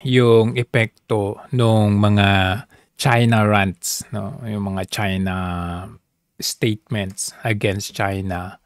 yung epekto nung mga China rants, no? Yung mga China statements against China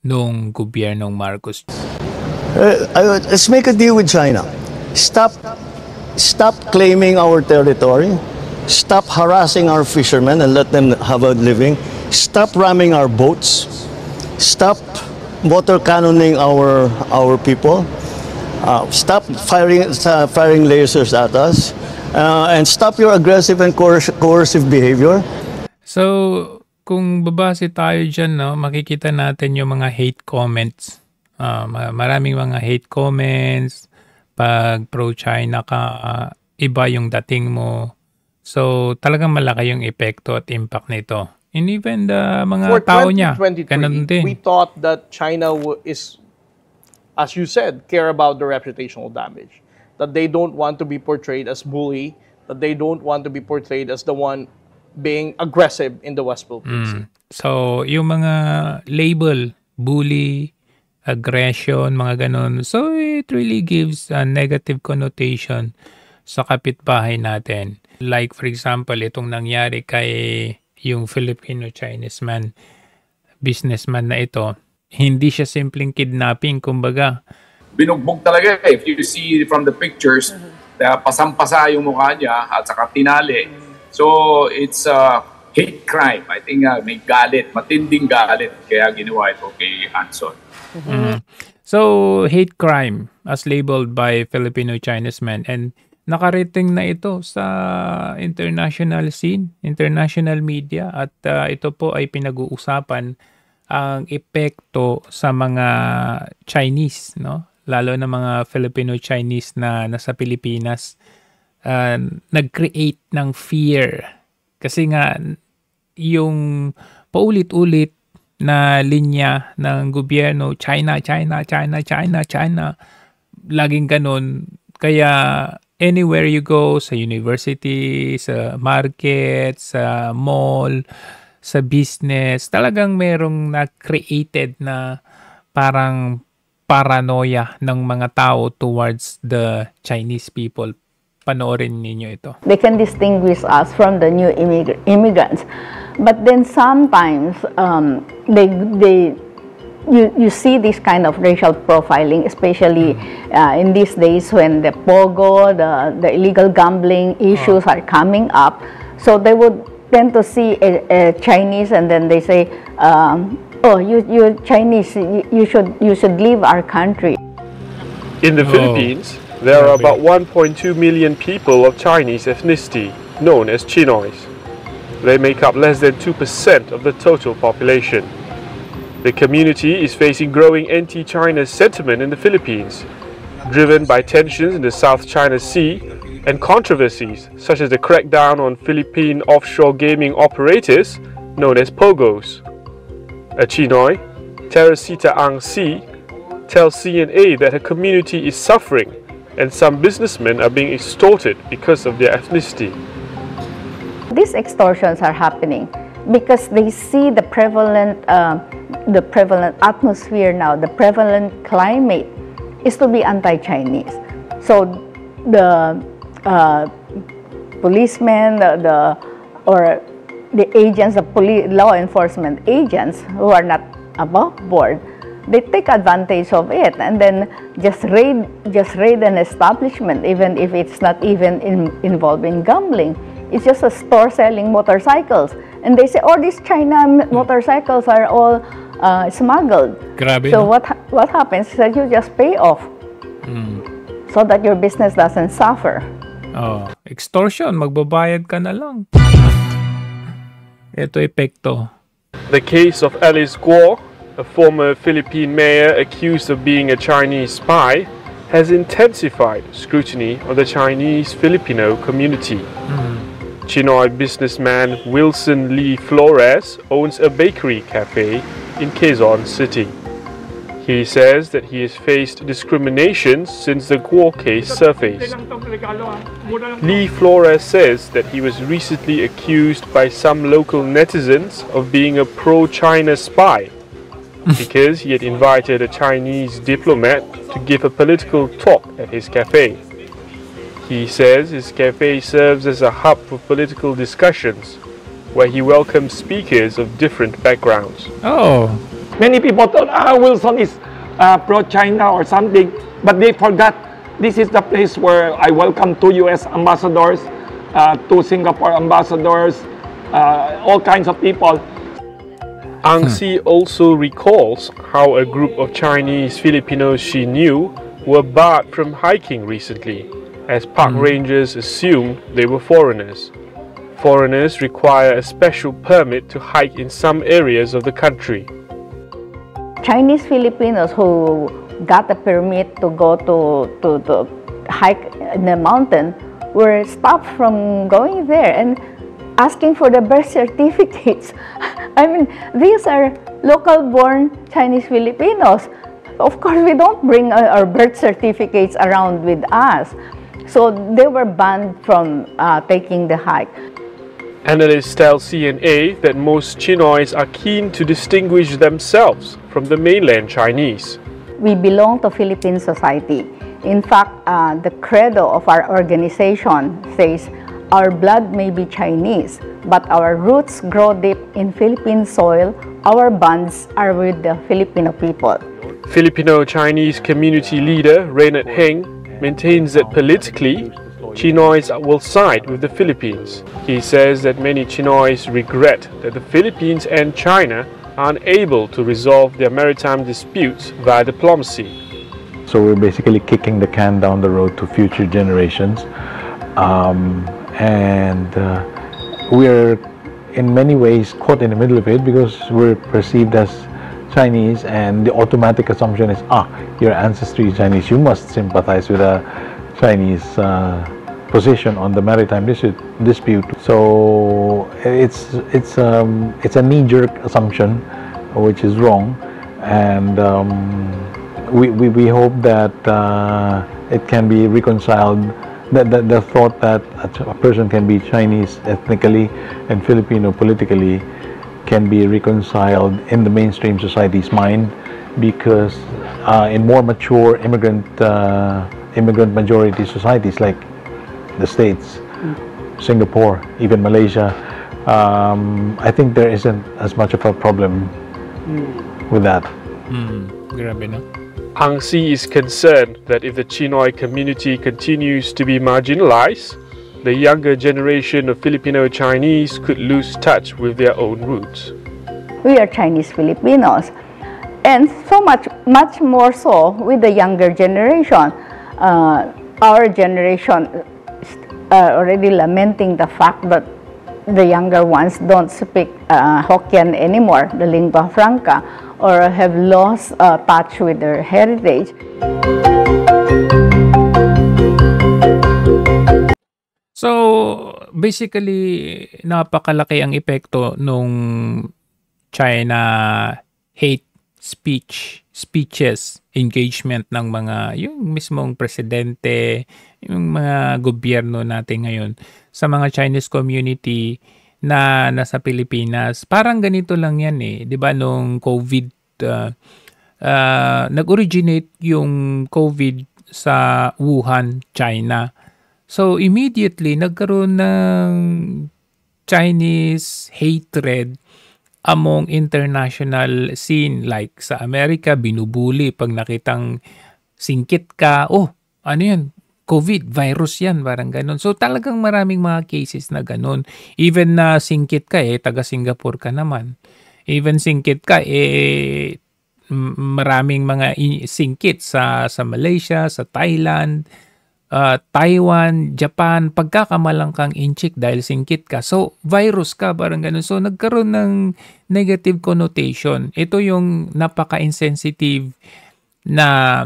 nung gobyernong Marcos. Let's make a deal with China. Stop claiming our territory. Stop harassing our fishermen and let them have a living. Stop ramming our boats. Stop water cannoning our people. Stop firing lasers at us. And stop your aggressive and coercive behavior. So, kung babase tayo dyan, no, makikita natin yung mga hate comments. Maraming mga hate comments. Pag pro-China ka, iba yung dating mo. So, talagang malaki yung epekto at impact nito. And even the mga tao niya, ganun din. We thought that China is, as you said, care about the reputational damage. That they don't want to be portrayed as bully. That they don't want to be portrayed as the one being aggressive in the West Philippines Sea. So, yung mga label, bully, aggression, mga ganun. So, it really gives a negative connotation sa kapitbahay natin. Like, for example, itong nangyari kay yung Filipino-Chinese businessman na ito, hindi siya simpleng kidnapping, kumbaga. Binugbog talaga. If you see from the pictures, pasampasa yung mukha niya at saka tinali. So, it's a hate crime. I think may galit, matinding galit kaya ginawa ito kay Anson. So, hate crime as labeled by Filipino-Chinese men, and nakarating na ito sa international scene, international media, at ito po ay pinag-uusapan ang epekto sa mga Chinese, no? Lalo na mga Filipino-Chinese na nasa Pilipinas, nag-create ng fear. Kasi nga, yung paulit-ulit na linya ng gobyerno, China, laging ganun. Kaya anywhere you go, sa university, sa market, sa mall, sa business, talagang merong na-created na parang paranoia ng mga tao towards the Chinese people. Panoorin ninyo ito. They can distinguish us from the new immigrants. But then sometimes you see this kind of racial profiling, especially in these days when the pogo, the illegal gambling issues are coming up. So they would tend to see a Chinese, and then they say, "Oh, you Chinese, you should leave our country." In the Philippines, there are about 1.2 million people of Chinese ethnicity, known as Chinoys. They make up less than 2% of the total population. The community is facing growing anti-China sentiment in the Philippines, driven by tensions in the South China Sea and controversies such as the crackdown on Philippine offshore gaming operators, known as POGOs. A Chinoy, Teresita Ang Si, tells CNA that her community is suffering and some businessmen are being extorted because of their ethnicity. These extortions are happening because they see the prevalent atmosphere now, the prevalent climate is to be anti-Chinese. So the policemen, the agents, law enforcement agents who are not above board, they take advantage of it and then just raid an establishment, even if it's not even involved in gambling. It's just a store selling motorcycles, and they say, "Oh, these China motorcycles are all smuggled." Grabe, so no? what happens is that you just pay off so that your business doesn't suffer. Oh, extortion, magbabayad ka na lang. Ito epekto. The case of Alice Guo, a former Philippine mayor accused of being a Chinese spy, has intensified scrutiny of the Chinese Filipino community. Chinoy businessman Wilson Lee Flores owns a bakery cafe in Quezon City. He says that he has faced discrimination since the Guo case surfaced. Lee Flores says that he was recently accused by some local netizens of being a pro-China spy because he had invited a Chinese diplomat to give a political talk at his cafe. He says his cafe serves as a hub for political discussions, where he welcomes speakers of different backgrounds. Oh, Many people thought, Wilson is pro-China or something, but they forgot this is the place where I welcome two U.S. ambassadors, two Singapore ambassadors, all kinds of people. Ang Si also recalls how a group of Chinese Filipinos she knew were barred from hiking recently, as park rangers assumed they were foreigners. Foreigners require a special permit to hike in some areas of the country. Chinese Filipinos who got a permit to go to hike in the mountain were stopped from going there and asking for the birth certificates. I mean, these are local-born Chinese Filipinos. Of course, we don't bring our birth certificates around with us. So they were banned from taking the hike. Analysts tell CNA that most Chinois are keen to distinguish themselves from the mainland Chinese. We belong to Philippine society. In fact, the credo of our organization says, our blood may be Chinese, but our roots grow deep in Philippine soil. Our bonds are with the Filipino people. Filipino-Chinese community leader Reinhard Heng maintains that politically, Chinois will side with the Philippines. He says that many Chinois regret that the Philippines and China are unable to resolve their maritime disputes via diplomacy. So we're basically kicking the can down the road to future generations. We're in many ways caught in the middle of it because we're perceived as Chinese, and the automatic assumption is, your ancestry is Chinese, you must sympathize with a Chinese position on the maritime dispute. So it's a knee-jerk assumption, which is wrong, and we hope that it can be reconciled. The thought that a person can be Chinese ethnically and Filipino politically can be reconciled in the mainstream society's mind, because in more mature immigrant majority societies like the States, Singapore, even Malaysia, I think there isn't as much of a problem with that. grabe no? Ang Si is concerned that if the Chinoy community continues to be marginalized, the younger generation of Filipino Chinese could lose touch with their own roots. We are Chinese Filipinos, and so much more so with the younger generation. Our generation already lamenting the fact that the younger ones don't speak Hokkien anymore, the lingua franca, or have lost touch with their heritage. So, basically, napakalaki ang epekto nung China hate speeches, engagement ng mga, yung mismong presidente, yung mga gobyerno natin ngayon sa mga Chinese community na nasa Pilipinas. Parang ganito lang yan eh. 'Di ba nung COVID, nag-originate yung COVID sa Wuhan, China. So, immediately, nagkaroon ng Chinese hatred among international scene. Like sa Amerika, binubuli pag nakitang singkit ka. Oh, ano yan? COVID, virus yan, parang ganun. So, talagang maraming mga cases na ganun. Even na singkit ka, taga Singapore ka naman. Even singkit ka, maraming mga singkit sa Malaysia, sa Thailand, Taiwan, Japan, pagkakamalang kang inchik dahil singkit ka. So, virus ka, parang ganun. So, nagkaroon ng negative connotation. Ito yung napaka-insensitive na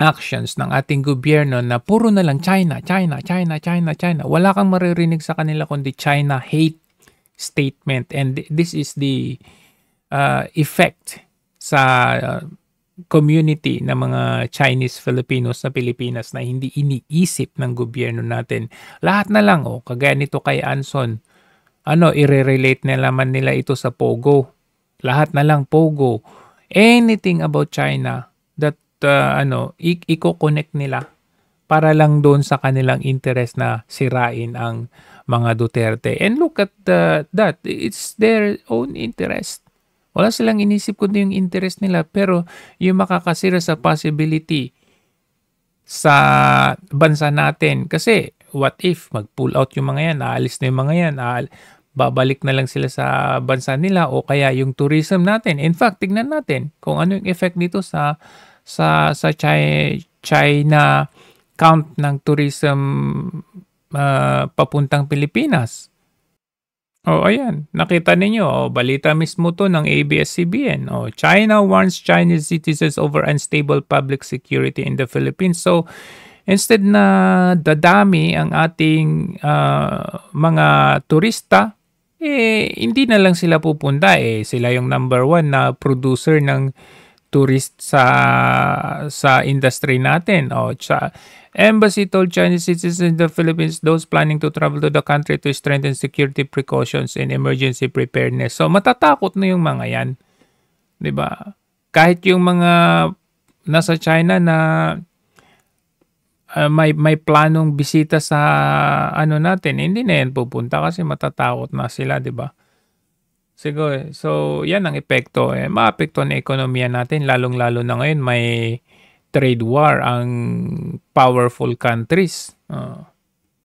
actions ng ating gobyerno na puro na lang China. Wala kang maririnig sa kanila kundi China hate statement. And this is the effect sa community ng mga Chinese Filipinos sa Pilipinas na hindi iniisip ng gobyerno natin. Lahat na lang, kagaya nito kay Anson, i-relate na naman nila ito sa Pogo. Lahat na lang Pogo. Anything about China that i-connect nila para lang doon sa kanilang interest na sirain ang mga Duterte. And look at that. It's their own interest. Wala silang inisip kundi yung interest nila, pero yung makakasira sa possibility sa bansa natin. Kasi what if mag-pull out yung mga yan, aalis na yung mga yan, babalik na lang sila sa bansa nila, o kaya yung tourism natin. In fact, tignan natin kung ano yung effect nito sa China count ng tourism papuntang Pilipinas. Ayan, nakita ninyo, balita mismo to ng ABS-CBN. China warns Chinese citizens over unstable public security in the Philippines. So, instead na dadami ang ating mga turista, hindi na lang sila pupunta. Sila yung number 1 na producer ng tourist sa industry natin. Embassy told Chinese citizens in the Philippines those planning to travel to the country to strengthen security precautions and emergency preparedness. So matatakot na yung mga yan. 'Di ba? Kahit yung mga nasa China na may planong bisita sa natin, hindi na yan pupunta kasi matatakot na sila, 'di ba? Siguro. So, yan ang epekto. Maapekto ang ekonomiya natin, lalong-lalo na ngayon may trade war ang powerful countries.